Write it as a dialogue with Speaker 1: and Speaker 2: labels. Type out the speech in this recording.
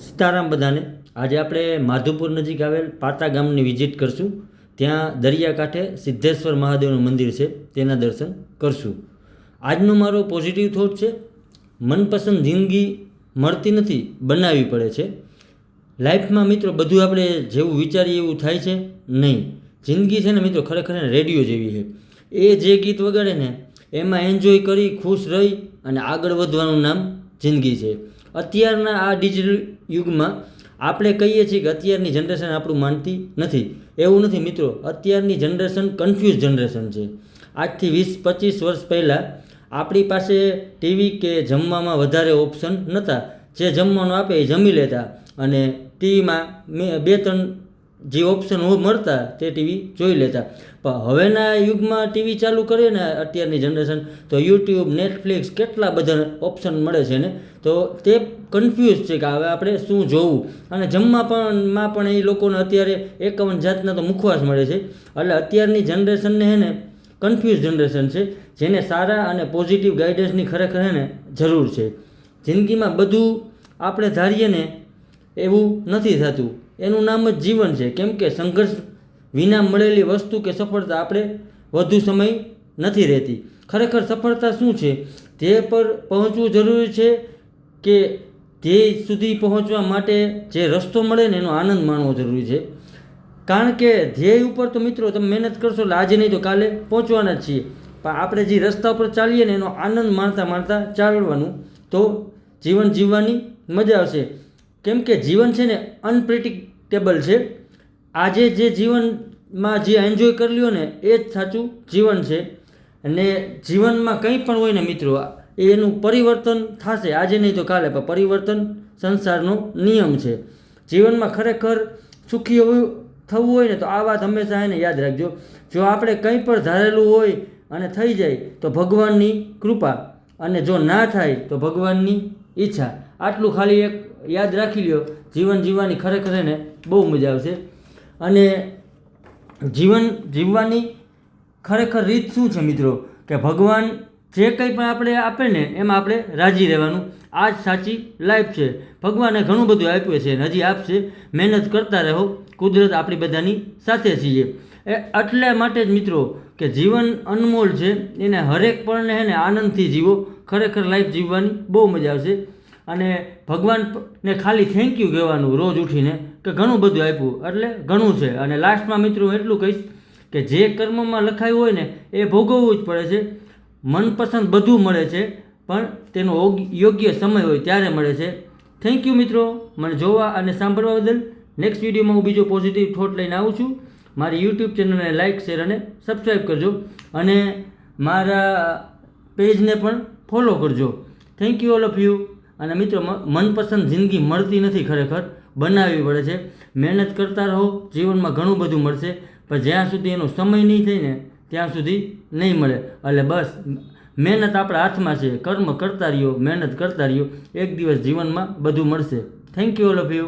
Speaker 1: સીતારામ બધાને. આજે આપણે માધુપુર નજીક આવેલ પાતા ગામની વિઝિટ કરશું. ત્યાં દરિયાકાંઠે સિદ્ધેશ્વર મહાદેવનું મંદિર છે, તેના દર્શન કરશું. આજનો મારો પોઝિટિવ થોટ છે, મનપસંદ જિંદગી મળતી નથી, બનાવવી પડે છે. લાઈફમાં મિત્રો બધું આપણે જેવું વિચારીએ એવું થાય છે નહીં. જિંદગી છે ને મિત્રો ખરેખર રેડિયો જેવી છે. એ જે ગીત વગાડે ને એમાં એન્જોય કરી ખુશ રહી અને આગળ વધવાનું નામ જિંદગી છે. અત્યારના આ ડિજિટલ યુગમાં આપણે કહીએ છીએ કે અત્યારની જનરેશન આપણું માનતી નથી. એવું નથી મિત્રો, અત્યારની જનરેશન કન્ફ્યુઝ જનરેશન છે. આજથી 20-25 વર્ષ પહેલાં આપણી પાસે ટીવી કે જમવામાં વધારે ઓપ્શન નહોતા. જે જમવાનું આપે એ જમી લેતા અને ટીવીમાં 2-3 જે ઓપ્શન મળતા તે ટીવી જોઈ લેતા. પણ હવેના યુગમાં ટીવી ચાલુ કરીએ ને અત્યારની જનરેશન તો યુટ્યુબ, નેટફ્લિક્સ કેટલા બધા ઓપ્શન મળે છે ને, તો તે કન્ફ્યુઝ છે કે હવે આપણે શું જોવું. અને જમવામાં પણ એ લોકોને અત્યારે 51 જાતના તો મુખવાસ મળે છે. એટલે અત્યારની જનરેશનને હે ને કન્ફ્યુઝ જનરેશન છે, જેને સારા અને પોઝિટિવ ગાઈડન્સની ખરેખર હે ને જરૂર છે. જિંદગીમાં બધું આપણે ધારીએ ને એવું નથી થતું. એનું નામ જ જીવન છે. કેમ કે સંઘર્ષ વિના મળેલી વસ્તુ કે સફળતા આપણે વધુ સમય નથી રહેતી. ખરેખર સફળતા શું છે, ધ્યેય પર પહોંચવું જરૂરી છે કે ધ્યેય સુધી પહોંચવા માટે જે રસ્તો મળે ને એનો આનંદ માણવો જરૂરી છે. કારણ કે ધ્યેય ઉપર તો મિત્રો તમે મહેનત કરશો એટલે આજે નહીં તો કાલે પહોંચવાના જ છીએ. પણ આપણે જે રસ્તા ઉપર ચાલીએ ને એનો આનંદ માણતા માણતા ચાલવાનું, તો જીવન જીવવાની મજા આવશે. કેમ કે જીવન છે ને અનપ્રિડિક્ટેબલ છે. આજે જે જીવનમાં જે એન્જોય કરી લ્યો ને એ જ સાચું જીવન છે. અને જીવનમાં કંઈ પણ હોય ને મિત્રો એનું પરિવર્તન થશે, આજે નહીં તો કાલે. પણ પરિવર્તન સંસારનો નિયમ છે. જીવનમાં ખરેખર સુખી થવું હોય ને તો આ વાત હંમેશા એને યાદ રાખજો. જો આપણે કંઈ પણ ધારેલું હોય અને થઈ જાય તો ભગવાનની કૃપા, અને જો ના થાય તો ભગવાનની ઈચ્છા. આટલું ખાલી એક યાદ રાખી લ્યો. જીવન જીવવાની ખરેખર એને બહુ મજા આવશે. અને જીવન જીવવાની ખરેખર રીત શું છે મિત્રો, કે ભગવાન જે કંઈ પણ આપણે આપે ને એમાં આપણે રાજી રહેવાનું. આ જ સાચી લાઈફ છે. ભગવાને ઘણું બધું આપ્યું છે, હજી આપશે. મહેનત કરતા રહો. કુદરત આપણી બધાની સાથે છીએ. એટલા માટે જ મિત્રો કે જીવન અનમોલ છે, એને હરેક પળને હે ને આનંદથી જીવો. ખરેખર લાઈફ જીવવાની બહુ મજા આવશે. અને ભગવાનને ખાલી થેન્ક યુ કહેવાનું રોજ ઉઠીને કે ઘણું બધું આપ્યું, એટલે ઘણું છે. અને લાસ્ટમાં મિત્રો એટલું કહીશ કે જે કર્મમાં લખાયું હોય ને એ ભોગવવું જ પડે છે. મનપસંદ બધું મળે છે, પણ તેનો યોગ્ય સમય હોય ત્યારે મળે છે. થેન્ક યુ મિત્રો, મને જોવા અને સાંભળવા બદલ. નેક્સ્ટ વિડીયોમાં હું બીજો પોઝિટિવ થોટ લઈને આવું છું. મારી યુટ્યુબ ચેનલને લાઇક, શેર અને સબસ્ક્રાઈબ કરજો. અને મારા પેજને પણ ફોલો કરજો. Thank you all of you. અને મિત્રો મનપસંદ જિંદગી મળતી નથી, ખરેખર બનાવવી પડે છે. મહેનત કરતા રહો, જીવનમાં ઘણું બધું મળશે. પણ જ્યાં સુધી એનો સમય નહીં થાય ને ત્યાં સુધી નહીં મળે. એટલે બસ મહેનત આપણા હાથમાં છે. કર્મ કરતા રહ્યો, મહેનત કરતા રહ્યો, એક દિવસ જીવનમાં બધું મળશે. Thank you all of you.